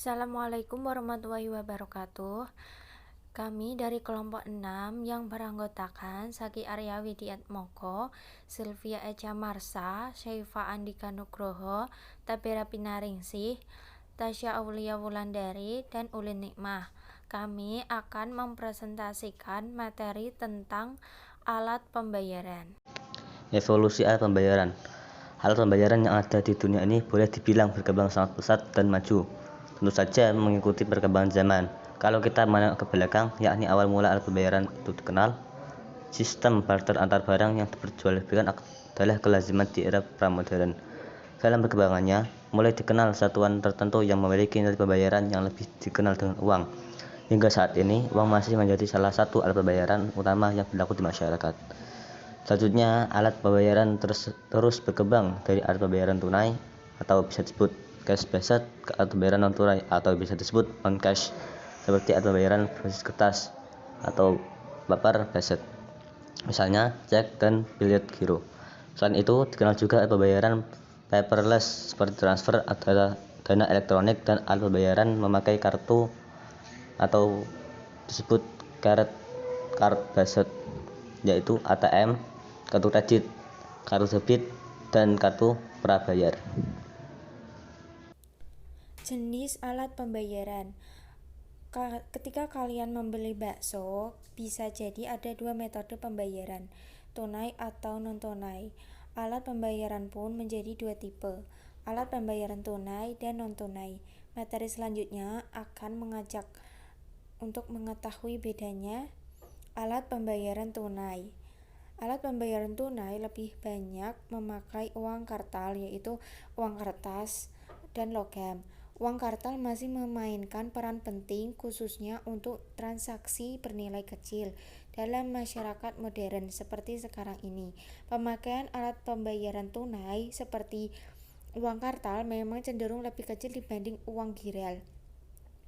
Assalamualaikum warahmatullahi wabarakatuh. Kami dari kelompok 6 yang beranggotakan Saki Arya Widiatmoko, Sylvia Echa Marsa, Syaifa Andika Nugroho, Tabera Pinaringsi, Tasya Aulia Wulandari, dan Ulin Nikmah. Kami akan mempresentasikan materi tentang alat pembayaran. Evolusi alat pembayaran. Alat pembayaran yang ada di dunia ini boleh dibilang berkembang sangat pesat dan maju. Tentu saja mengikuti perkembangan zaman. Kalau kita menengok ke belakang, yakni awal mula alat pembayaran itu dikenal, sistem barter antar barang yang diperjualbelikan adalah kelaziman di era pramodern. Dalam perkembangannya, mulai dikenal satuan tertentu yang memiliki nilai pembayaran yang lebih dikenal dengan uang. Hingga saat ini, uang masih menjadi salah satu alat pembayaran utama yang berlaku di masyarakat. Selanjutnya, alat pembayaran terus berkembang dari alat pembayaran tunai atau bisa disebut cash based ke alat pembayaran non tunai atau bisa disebut non cash, seperti alat pembayaran berbasis kertas atau paper based, misalnya cek dan billet giro. Selain itu, dikenal juga alat pembayaran paperless seperti transfer adalah dana elektronik dan alat pembayaran memakai kartu atau disebut card based, yaitu ATM, kartu kredit, kartu debit, dan kartu prabayar. Jenis alat pembayaran. Ketika kalian membeli bakso, bisa jadi ada dua metode pembayaran, tunai atau non-tunai. Alat pembayaran pun menjadi dua tipe, alat pembayaran tunai dan non-tunai. Materi selanjutnya akan mengajak untuk mengetahui bedanya alat pembayaran tunai. Alat pembayaran tunai lebih banyak memakai uang kartal, yaitu uang kertas dan logam. Uang kartal masih memainkan peran penting khususnya untuk transaksi bernilai kecil dalam masyarakat modern seperti sekarang ini. Pemakaian alat pembayaran tunai seperti uang kartal memang cenderung lebih kecil dibanding uang giral.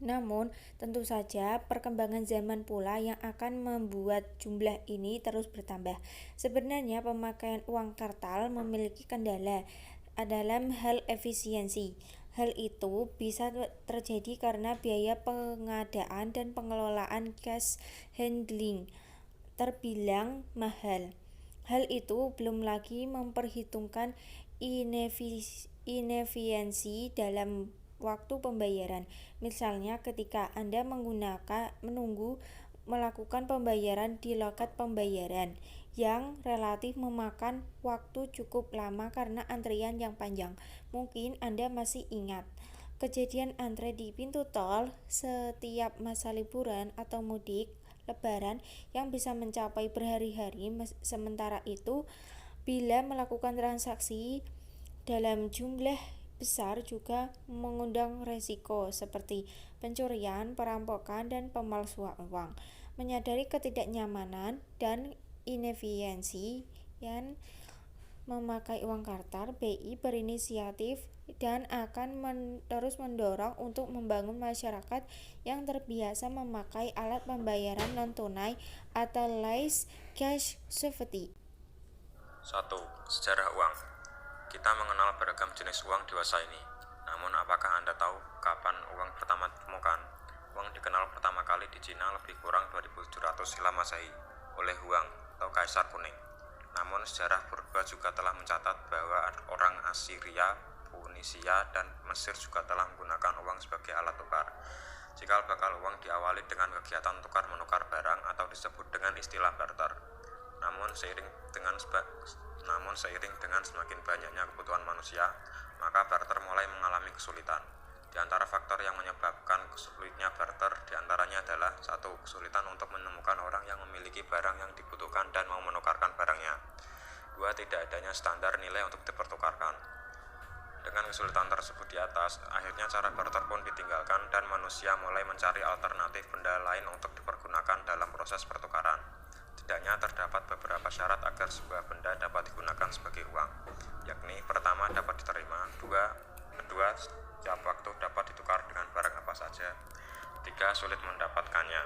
Namun, tentu saja perkembangan zaman pula yang akan membuat jumlah ini terus bertambah. Sebenarnya pemakaian uang kartal memiliki kendala dalam hal efisiensi. Hal itu bisa terjadi karena biaya pengadaan dan pengelolaan cash handling terbilang mahal. Hal itu belum lagi memperhitungkan inefisiensi dalam waktu pembayaran. Misalnya ketika Anda menunggu melakukan pembayaran di loket pembayaran yang relatif memakan waktu cukup lama karena antrian yang panjang. Mungkin Anda masih ingat kejadian antre di pintu tol setiap masa liburan atau mudik Lebaran yang bisa mencapai berhari-hari. Sementara itu, bila melakukan transaksi dalam jumlah besar juga mengundang resiko seperti pencurian, perampokan, dan pemalsuan uang. Menyadari ketidaknyamanan dan inefisiensi yang memakai uang kartal, BI berinisiatif dan akan terus mendorong untuk membangun masyarakat yang terbiasa memakai alat pembayaran non-tunai atau less cash society. 1. Sejarah uang. Kita mengenal beragam jenis uang dewasa ini. Namun apakah Anda tahu kapan uang pertama ditemukan? Uang dikenal pertama kali di Cina lebih kurang 2700 Silam Masehi oleh Huang atau Kaisar Kuning. Namun sejarah purba juga telah mencatat bahwa orang Assyria, Phoenisia, dan Mesir juga telah menggunakan uang sebagai alat tukar. Cikal bakal uang diawali dengan kegiatan tukar-menukar barang atau disebut dengan istilah barter. Namun seiring dengan semakin banyaknya kebutuhan manusia, maka barter mulai mengalami kesulitan. Di antara faktor yang menyebabkan sulitnya barter diantaranya adalah 1. Kesulitan untuk menemukan orang yang memiliki barang yang dibutuhkan dan mau menukarkan barangnya. 2. Tidak adanya standar nilai untuk dipertukarkan. Dengan kesulitan tersebut di atas, akhirnya cara barter pun ditinggalkan dan manusia mulai mencari alternatif benda lain untuk dipergunakan dalam proses pertukaran. Setidaknya terdapat beberapa syarat agar sebuah benda dapat digunakan sebagai uang, yakni pertama dapat diterima, kedua setiap waktu dapat ditukar dengan barang apa saja, 3. Sulit mendapatkannya.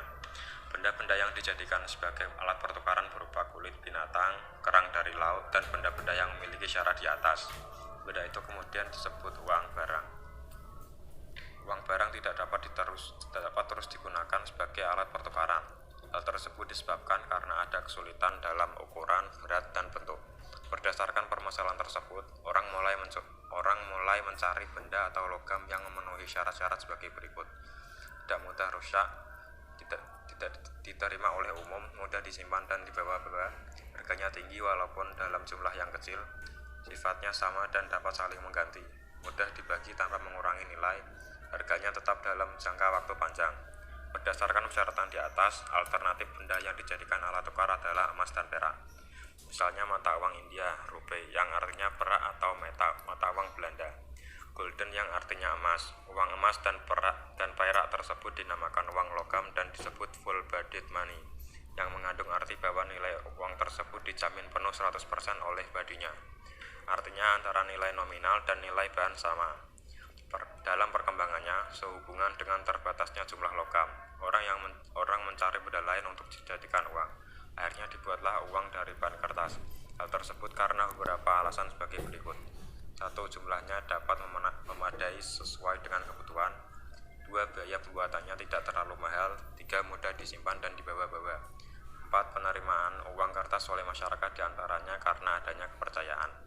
Benda-benda yang dijadikan sebagai alat pertukaran berupa kulit binatang, kerang dari laut, dan benda-benda yang memiliki syarat di atas. Benda itu kemudian disebut uang barang. Uang barang tidak dapat terus digunakan sebagai alat pertukaran. Hal tersebut disebabkan karena ada kesulitan dalam ukuran, berat, dan bentuk. Berdasarkan permasalahan tersebut, orang mulai mencari benda atau logam yang memenuhi syarat-syarat sebagai berikut. Tidak mudah rusak, tidak diterima oleh umum, mudah disimpan dan dibawa-bawa, harganya tinggi walaupun dalam jumlah yang kecil, sifatnya sama dan dapat saling mengganti, mudah dibagi tanpa mengurangi nilai, harganya tetap dalam jangka waktu panjang. Berdasarkan persyaratan di atas, alternatif benda yang dijadikan alat tukar adalah emas dan perak. Misalnya mata uang India, rupee, yang artinya perak atau mata uang Belanda. Gulden yang artinya emas. Uang emas dan perak tersebut dinamakan uang logam dan disebut full-bodied money, yang mengandung arti bahwa nilai uang tersebut dijamin penuh 100% oleh badinya. Artinya antara nilai nominal dan nilai bahan sama. Dalam perkembangannya, sehubungan dengan terbatasnya jumlah logam, orang mencari benda lain untuk dijadikan uang. Akhirnya dibuatlah uang dari bahan kertas. Hal tersebut karena beberapa alasan sebagai berikut. 1. Jumlahnya dapat memadai sesuai dengan kebutuhan. 2. Biaya pembuatannya tidak terlalu mahal. 3. Mudah disimpan dan dibawa-bawa. 4. Penerimaan uang kertas oleh masyarakat diantaranya karena adanya kepercayaan.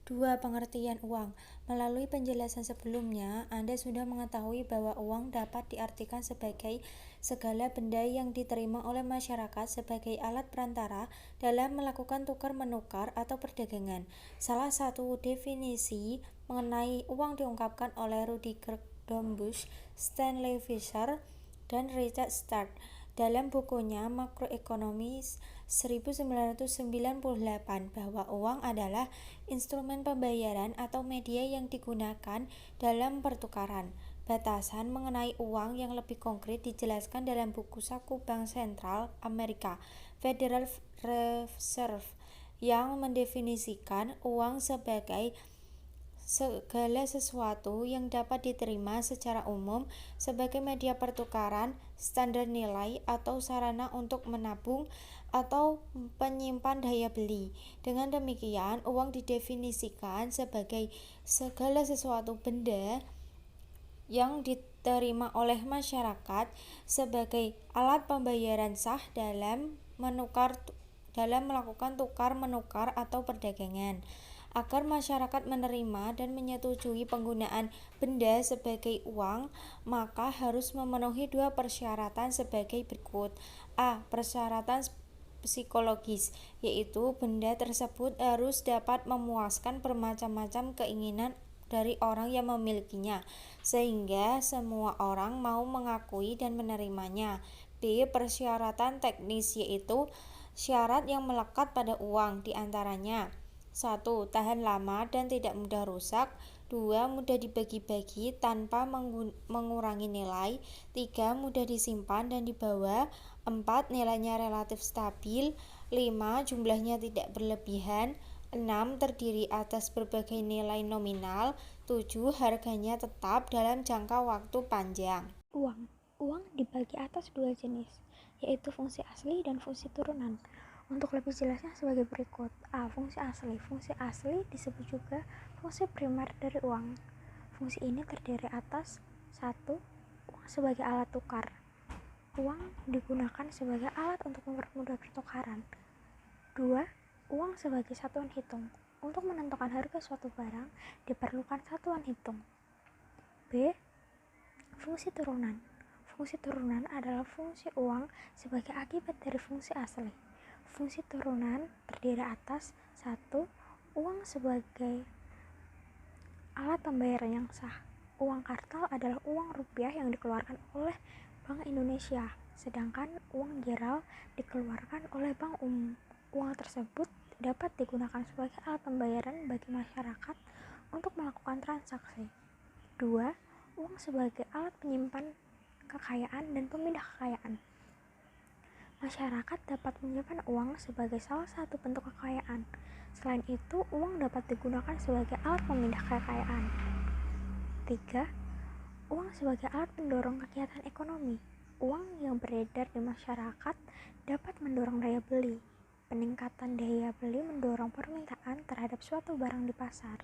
2. Pengertian uang. Melalui penjelasan sebelumnya, Anda sudah mengetahui bahwa uang dapat diartikan sebagai segala benda yang diterima oleh masyarakat sebagai alat perantara dalam melakukan tukar-menukar atau perdagangan. Salah satu definisi mengenai uang diungkapkan oleh Rudiger Dombusch, Stanley Fischer, dan Richard Stark dalam bukunya Makroekonomi 1998 bahwa uang adalah instrumen pembayaran atau media yang digunakan dalam pertukaran. Batasan mengenai uang yang lebih konkret dijelaskan dalam buku saku Bank Sentral Amerika, Federal Reserve, yang mendefinisikan uang sebagai segala sesuatu yang dapat diterima secara umum sebagai media pertukaran, standar nilai, atau sarana untuk menabung atau penyimpan daya beli. Dengan demikian, uang didefinisikan sebagai segala sesuatu benda yang diterima oleh masyarakat sebagai alat pembayaran sah dalam melakukan tukar-menukar atau perdagangan. Agar masyarakat menerima dan menyetujui penggunaan benda sebagai uang, maka harus memenuhi 2 persyaratan sebagai berikut. A. Persyaratan psikologis, yaitu benda tersebut harus dapat memuaskan bermacam-macam keinginan dari orang yang memilikinya, sehingga semua orang mau mengakui dan menerimanya. B. Persyaratan teknis, yaitu syarat yang melekat pada uang, diantaranya 1. Tahan lama dan tidak mudah rusak. 2. Mudah dibagi-bagi tanpa mengurangi nilai. 3. Mudah disimpan dan dibawa. 4. Nilainya relatif stabil. 5. Jumlahnya tidak berlebihan. 6. Terdiri atas berbagai nilai nominal. 7. Harganya tetap dalam jangka waktu panjang. Uang dibagi atas 2 jenis, yaitu fungsi asli dan fungsi turunan. Untuk lebih jelasnya sebagai berikut. A. Fungsi asli. Fungsi asli disebut juga fungsi primer dari uang. Fungsi ini terdiri atas 1. Uang sebagai alat tukar. Uang digunakan sebagai alat untuk mempermudah pertukaran. 2. Uang sebagai satuan hitung. Untuk menentukan harga suatu barang, diperlukan satuan hitung. B. Fungsi turunan. Fungsi turunan adalah fungsi uang sebagai akibat dari fungsi asli. Fungsi turunan terdiri atas 1. Uang sebagai alat pembayaran yang sah. Uang kartal adalah uang rupiah yang dikeluarkan oleh Bank Indonesia, sedangkan uang geral dikeluarkan oleh Bank Umum. Uang tersebut dapat digunakan sebagai alat pembayaran bagi masyarakat untuk melakukan transaksi. 2. Uang sebagai alat penyimpan kekayaan dan pemindah kekayaan. Masyarakat dapat menyimpan uang sebagai salah satu bentuk kekayaan. Selain itu, uang dapat digunakan sebagai alat pemindah kekayaan. 3. Uang sebagai alat pendorong kegiatan ekonomi. Uang yang beredar di masyarakat dapat mendorong daya beli. Peningkatan daya beli mendorong permintaan terhadap suatu barang di pasar.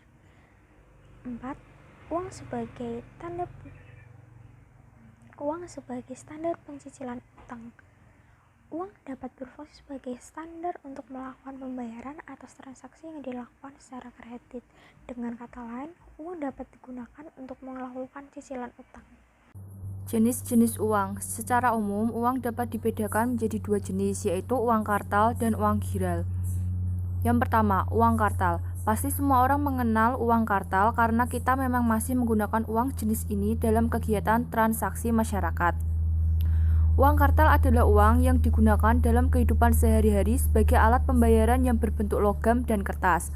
4. Uang sebagai tanda uang sebagai standar pencicilan utang. Uang dapat berfungsi sebagai standar untuk melakukan pembayaran atas transaksi yang dilakukan secara kredit. Dengan kata lain, uang dapat digunakan untuk melakukan cicilan utang. Jenis-jenis uang. Secara umum, uang dapat dibedakan menjadi dua jenis, yaitu uang kartal dan uang giral. Yang pertama, uang kartal. Pasti semua orang mengenal uang kartal karena kita memang masih menggunakan uang jenis ini dalam kegiatan transaksi masyarakat. Uang kartal adalah uang yang digunakan dalam kehidupan sehari-hari sebagai alat pembayaran yang berbentuk logam dan kertas.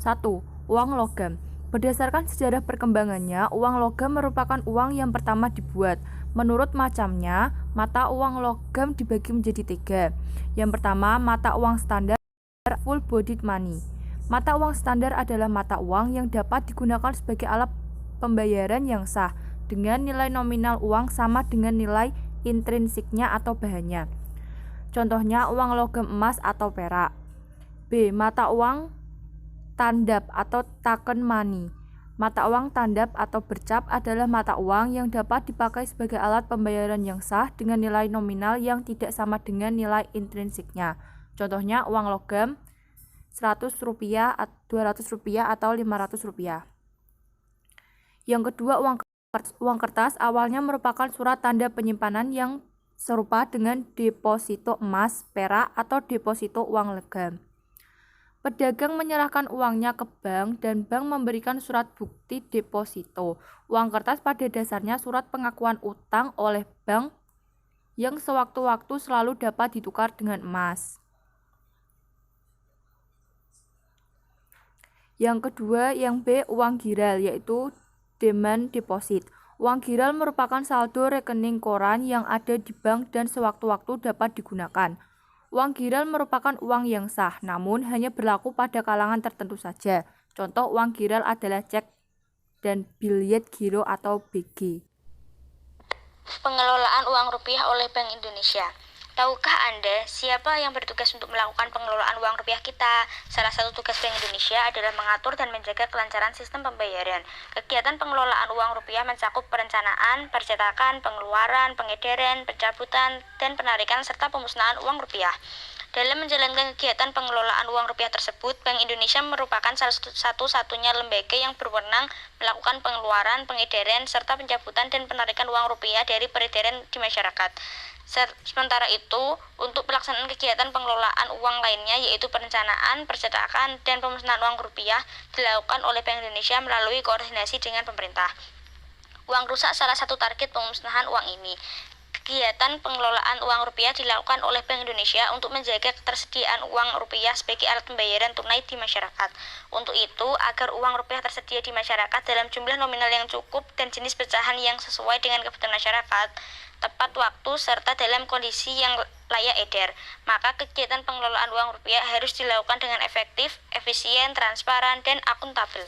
1. Uang logam. Berdasarkan sejarah perkembangannya, uang logam merupakan uang yang pertama dibuat. Menurut macamnya, mata uang logam dibagi menjadi 3. Yang pertama, mata uang standar full bodied money. Mata uang standar adalah mata uang yang dapat digunakan sebagai alat pembayaran yang sah, dengan nilai nominal uang sama dengan nilai intrinsiknya atau bahannya. Contohnya uang logam emas atau perak. B. Mata uang tandap atau token money. Mata uang tandap atau bercap adalah mata uang yang dapat dipakai sebagai alat pembayaran yang sah dengan nilai nominal yang tidak sama dengan nilai intrinsiknya. Contohnya uang logam Rp100, Rp200 atau Rp500. Yang kedua, uang kertas awalnya merupakan surat tanda penyimpanan yang serupa dengan deposito emas, perak, atau deposito uang logam. Pedagang menyerahkan uangnya ke bank dan bank memberikan surat bukti deposito. Uang kertas pada dasarnya surat pengakuan utang oleh bank yang sewaktu-waktu selalu dapat ditukar dengan emas. Yang kedua, yang B, uang giral, yaitu demand deposit. Uang giral merupakan saldo rekening koran yang ada di bank dan sewaktu-waktu dapat digunakan. Uang giral merupakan uang yang sah, namun hanya berlaku pada kalangan tertentu saja. Contoh uang giral adalah cek dan biljet giro atau BG. Pengelolaan uang rupiah oleh Bank Indonesia. Tahukah Anda siapa yang bertugas untuk melakukan pengelolaan uang rupiah kita? Salah satu tugas Bank Indonesia adalah mengatur dan menjaga kelancaran sistem pembayaran. Kegiatan pengelolaan uang rupiah mencakup perencanaan, percetakan, pengeluaran, pengedaran, pencabutan, dan penarikan serta pemusnahan uang rupiah. Dalam menjalankan kegiatan pengelolaan uang rupiah tersebut, Bank Indonesia merupakan satu-satunya lembaga yang berwenang melakukan pengeluaran, pengedaran, serta pencabutan dan penarikan uang rupiah dari peredaran di masyarakat. Sementara itu, untuk pelaksanaan kegiatan pengelolaan uang lainnya yaitu perencanaan, percetakan, dan pemusnahan uang rupiah dilakukan oleh Bank Indonesia melalui koordinasi dengan pemerintah. Uang rusak salah satu target pemusnahan uang ini. Kegiatan pengelolaan uang rupiah dilakukan oleh Bank Indonesia untuk menjaga ketersediaan uang rupiah sebagai alat pembayaran tunai di masyarakat. Untuk itu, agar uang rupiah tersedia di masyarakat dalam jumlah nominal yang cukup dan jenis pecahan yang sesuai dengan kebutuhan masyarakat, tepat waktu, serta dalam kondisi yang layak edar, maka kegiatan pengelolaan uang rupiah harus dilakukan dengan efektif, efisien, transparan, dan akuntabel.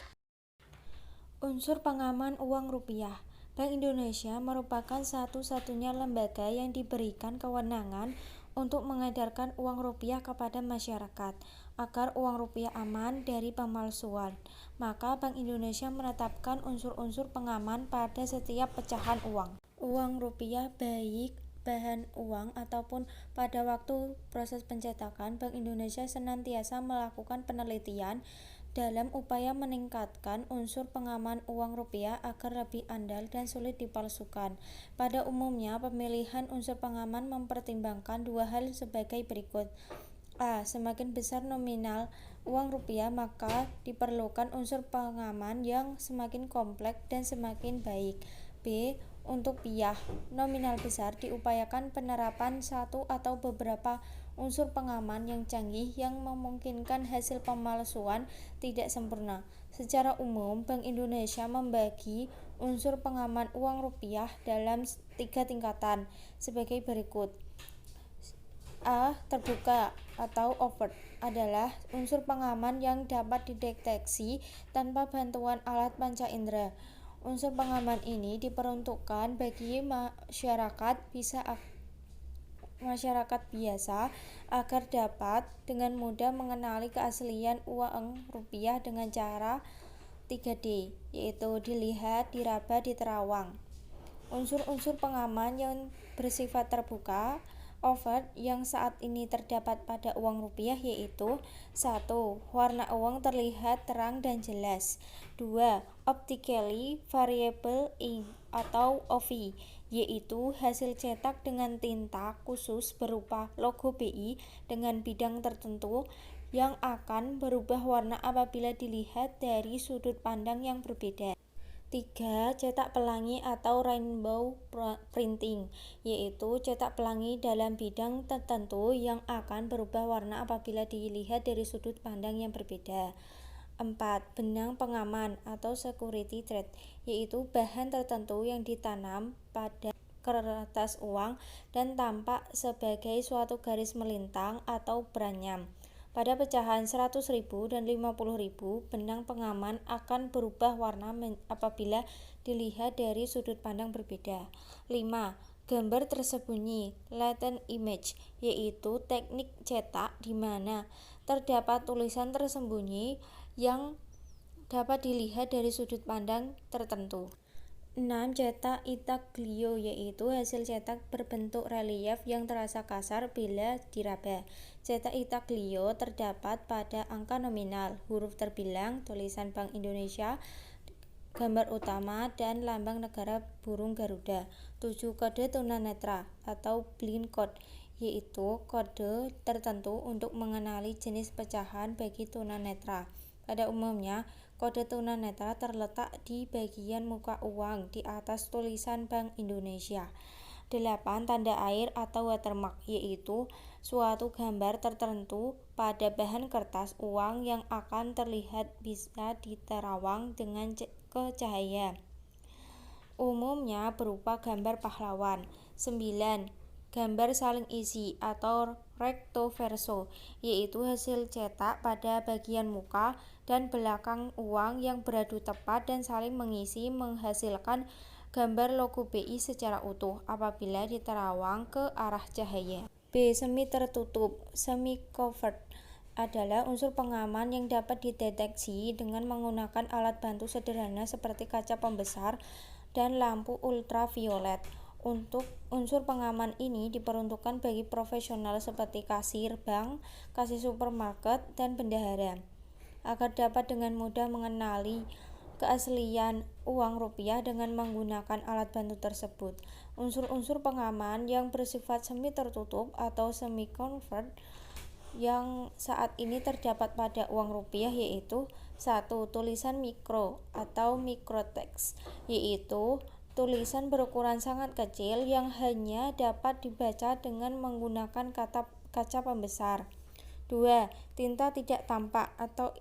Unsur pengaman uang rupiah. Bank Indonesia merupakan satu-satunya lembaga yang diberikan kewenangan untuk mengedarkan uang rupiah kepada masyarakat agar uang rupiah aman dari pemalsuan. Maka Bank Indonesia menetapkan unsur-unsur pengaman pada setiap pecahan uang. Uang rupiah baik bahan uang ataupun pada waktu proses pencetakan, Bank Indonesia senantiasa melakukan penelitian dalam upaya meningkatkan unsur pengaman uang rupiah agar lebih andal dan sulit dipalsukan. Pada umumnya, pemilihan unsur pengaman mempertimbangkan dua hal sebagai berikut. A. Semakin besar nominal uang rupiah, maka diperlukan unsur pengaman yang semakin kompleks dan semakin baik. B. Untuk piah nominal besar, diupayakan penerapan satu atau beberapa unsur pengaman yang canggih yang memungkinkan hasil pemalsuan tidak sempurna. Secara umum, Bank Indonesia membagi unsur pengaman uang rupiah dalam 3 tingkatan sebagai berikut. A. Terbuka atau overt adalah unsur pengaman yang dapat dideteksi tanpa bantuan alat panca indera. Unsur pengaman ini diperuntukkan bagi masyarakat biasa agar dapat dengan mudah mengenali keaslian uang rupiah dengan cara 3D, yaitu dilihat, diraba, diterawang. Unsur-unsur pengaman yang bersifat terbuka overt yang saat ini terdapat pada uang rupiah yaitu 1. Warna uang terlihat terang dan jelas. 2. Optically variable ink atau OVI, yaitu hasil cetak dengan tinta khusus berupa logo BI dengan bidang tertentu yang akan berubah warna apabila dilihat dari sudut pandang yang berbeda. 3. Cetak pelangi atau rainbow printing, yaitu cetak pelangi dalam bidang tertentu yang akan berubah warna apabila dilihat dari sudut pandang yang berbeda. 4. Benang pengaman atau security thread, yaitu bahan tertentu yang ditanam pada kertas uang dan tampak sebagai suatu garis melintang atau beranyam. Pada pecahan 100.000 dan 50.000, benang pengaman akan berubah warna apabila dilihat dari sudut pandang berbeda. 5. Gambar tersembunyi, latent image, yaitu teknik cetak di mana terdapat tulisan tersembunyi yang dapat dilihat dari sudut pandang tertentu. 6. Cetak intaglio, yaitu hasil cetak berbentuk relief yang terasa kasar bila diraba. Cetak intaglio terdapat pada angka nominal, huruf terbilang, tulisan Bank Indonesia, gambar utama, dan lambang negara burung Garuda. 7. Kode tunanetra atau blind code, yaitu kode tertentu untuk mengenali jenis pecahan bagi tunanetra. Pada umumnya, kode tunanetra terletak di bagian muka uang di atas tulisan Bank Indonesia. 8. Tanda air atau watermark, yaitu suatu gambar tertentu pada bahan kertas uang yang akan terlihat bisa diterawang dengan cahaya. Umumnya berupa gambar pahlawan. 9. Gambar saling isi atau recto verso, yaitu hasil cetak pada bagian muka dan belakang uang yang beradu tepat dan saling mengisi menghasilkan gambar logo BI secara utuh apabila diterawang ke arah cahaya. B. Semi tertutup, semi covered, adalah unsur pengaman yang dapat dideteksi dengan menggunakan alat bantu sederhana seperti kaca pembesar dan lampu ultraviolet. Untuk unsur pengaman ini diperuntukkan bagi profesional seperti kasir bank, kasir supermarket, dan bendahara, agar dapat dengan mudah mengenali keaslian uang rupiah dengan menggunakan alat bantu tersebut. Unsur-unsur pengaman yang bersifat semi tertutup atau semi covered yang saat ini terdapat pada uang rupiah yaitu 1. Tulisan mikro atau microtext, yaitu tulisan berukuran sangat kecil yang hanya dapat dibaca dengan menggunakan kaca pembesar. 2. Tinta tidak tampak atau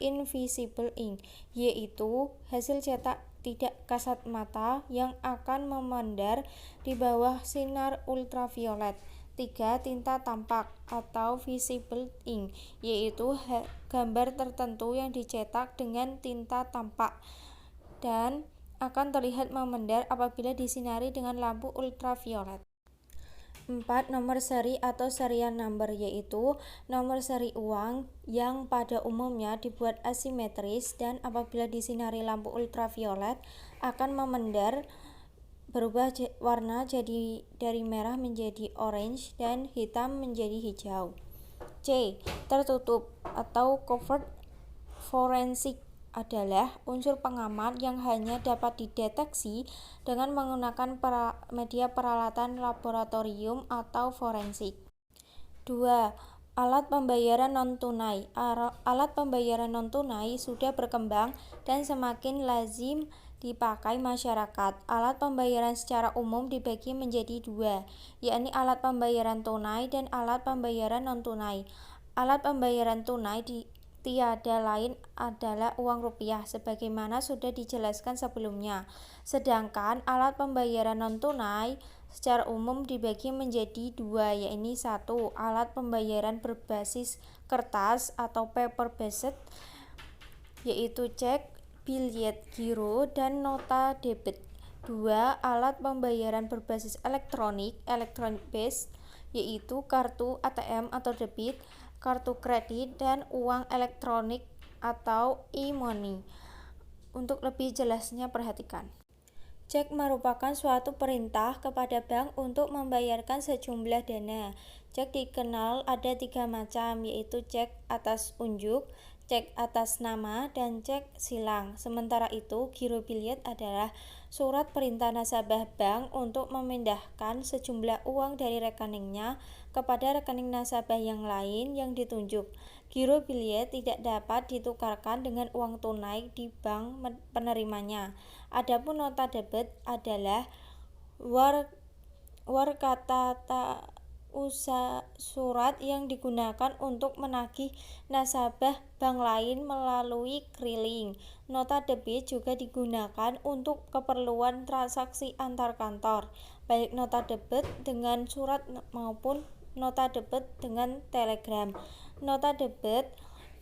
invisible ink, yaitu hasil cetak tidak kasat mata yang akan memandar di bawah sinar ultraviolet. 3. Tinta tampak atau visible ink, yaitu gambar tertentu yang dicetak dengan tinta tampak dan akan terlihat memandar apabila disinari dengan lampu ultraviolet. 4. Nomor seri atau serial number, yaitu nomor seri uang yang pada umumnya dibuat asimetris dan apabila disinari lampu ultraviolet akan memandar berubah warna jadi dari merah menjadi orange dan hitam menjadi hijau. C. Tertutup atau covered forensik adalah unsur pengaman yang hanya dapat dideteksi dengan menggunakan media peralatan laboratorium atau forensik. 2. Alat pembayaran non-tunai. Alat pembayaran non-tunai sudah berkembang dan semakin lazim dipakai masyarakat. Alat pembayaran secara umum dibagi menjadi 2, yakni alat pembayaran tunai dan alat pembayaran non-tunai. Alat pembayaran tunai tiada lain adalah uang rupiah sebagaimana sudah dijelaskan sebelumnya. Sedangkan alat pembayaran non-tunai secara umum dibagi menjadi 2, yakni 1. Alat pembayaran berbasis kertas atau paper based, yaitu cek, biljet, giro, dan nota debit. 2. Alat pembayaran berbasis elektronik, electronic based, yaitu kartu ATM atau debit, kartu kredit, dan uang elektronik atau e-money. Untuk lebih jelasnya perhatikan. Cek merupakan suatu perintah kepada bank untuk membayarkan sejumlah dana. Cek dikenal ada 3 macam, yaitu cek atas unjuk, cek atas nama, dan cek silang. Sementara itu, giro billiet adalah surat perintah nasabah bank untuk memindahkan sejumlah uang dari rekeningnya kepada rekening nasabah yang lain yang ditunjuk. Giro billiet tidak dapat ditukarkan dengan uang tunai di bank penerimanya. Adapun nota debit adalah surat yang digunakan untuk menagih nasabah bank lain melalui keliling. Nota debit juga digunakan untuk keperluan transaksi antar kantor, baik nota debit dengan surat maupun nota debit dengan telegram. Nota debit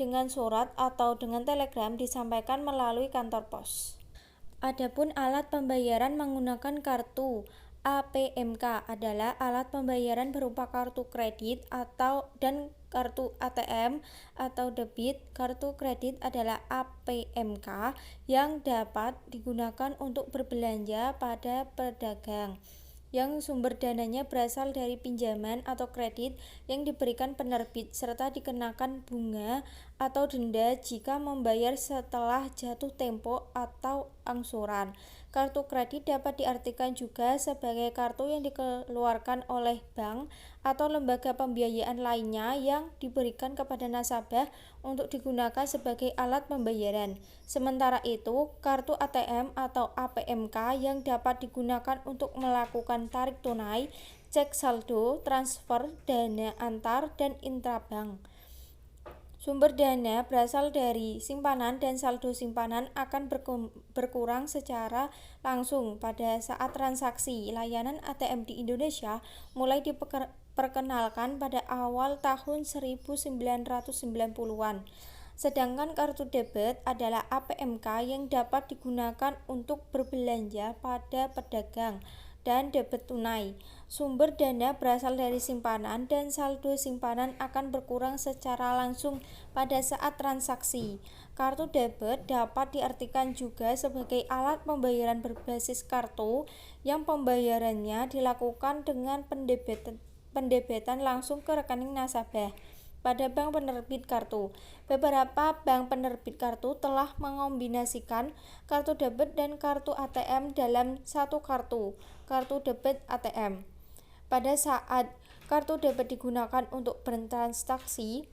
dengan surat atau dengan telegram disampaikan melalui kantor pos. Adapun alat pembayaran menggunakan kartu. APMK adalah alat pembayaran berupa kartu kredit dan kartu ATM atau debit. Kartu kredit adalah APMK yang dapat digunakan untuk berbelanja pada pedagang yang sumber dananya berasal dari pinjaman atau kredit yang diberikan penerbit, serta dikenakan bunga atau denda jika membayar setelah jatuh tempo atau angsuran. Kartu kredit dapat diartikan juga sebagai kartu yang dikeluarkan oleh bank atau lembaga pembiayaan lainnya yang diberikan kepada nasabah untuk digunakan sebagai alat pembayaran. Sementara itu, kartu ATM atau APMK yang dapat digunakan untuk melakukan tarik tunai, cek saldo, transfer dana antar dan intrabank. Sumber dana berasal dari simpanan dan saldo simpanan akan berkurang secara langsung pada saat transaksi. Layanan ATM di Indonesia mulai diperkenalkan pada awal tahun 1990-an. Sedangkan kartu debit adalah APMK yang dapat digunakan untuk berbelanja pada pedagang dan debit tunai. Sumber dana berasal dari simpanan dan saldo simpanan akan berkurang secara langsung pada saat transaksi. Kartu debit dapat diartikan juga sebagai alat pembayaran berbasis kartu yang pembayarannya dilakukan dengan pendebetan langsung ke rekening nasabah pada bank penerbit kartu. Beberapa bank penerbit kartu telah mengombinasikan kartu debit dan kartu ATM dalam satu kartu debit ATM. Pada saat kartu debit digunakan untuk bertransaksi,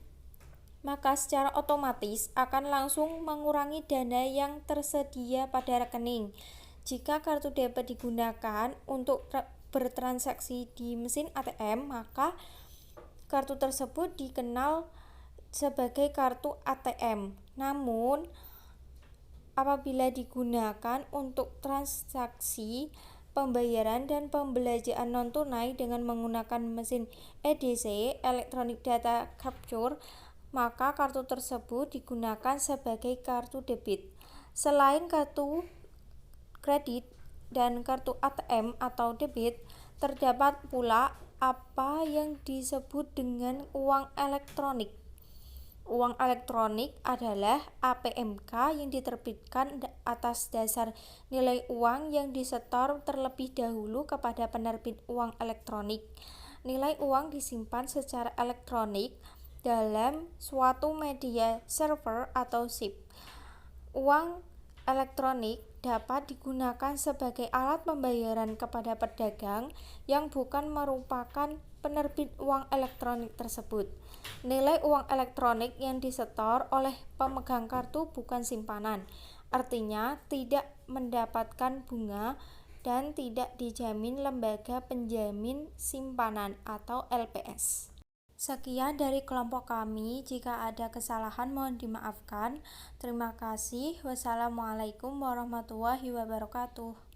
maka secara otomatis akan langsung mengurangi dana yang tersedia pada rekening. Jika kartu debit digunakan untuk bertransaksi di mesin ATM, maka kartu tersebut dikenal sebagai kartu ATM. Namun, apabila digunakan untuk transaksi pembayaran dan pembelanjaan non-tunai dengan menggunakan mesin EDC (Electronic Data Capture), maka kartu tersebut digunakan sebagai kartu debit. Selain kartu kredit dan kartu ATM atau debit, terdapat pula apa yang disebut dengan uang elektronik. Uang elektronik adalah APMK yang diterbitkan atas dasar nilai uang yang disetor terlebih dahulu kepada penerbit uang elektronik. Nilai uang disimpan secara elektronik dalam suatu media server atau SIP. Uang elektronik dapat digunakan sebagai alat pembayaran kepada pedagang yang bukan merupakan penerbit uang elektronik tersebut. Nilai uang elektronik yang disetor oleh pemegang kartu bukan simpanan, artinya tidak mendapatkan bunga dan tidak dijamin lembaga penjamin simpanan atau LPS. Sekian dari kelompok kami. Jika ada kesalahan mohon dimaafkan. Terima kasih. Wassalamualaikum warahmatullahi wabarakatuh.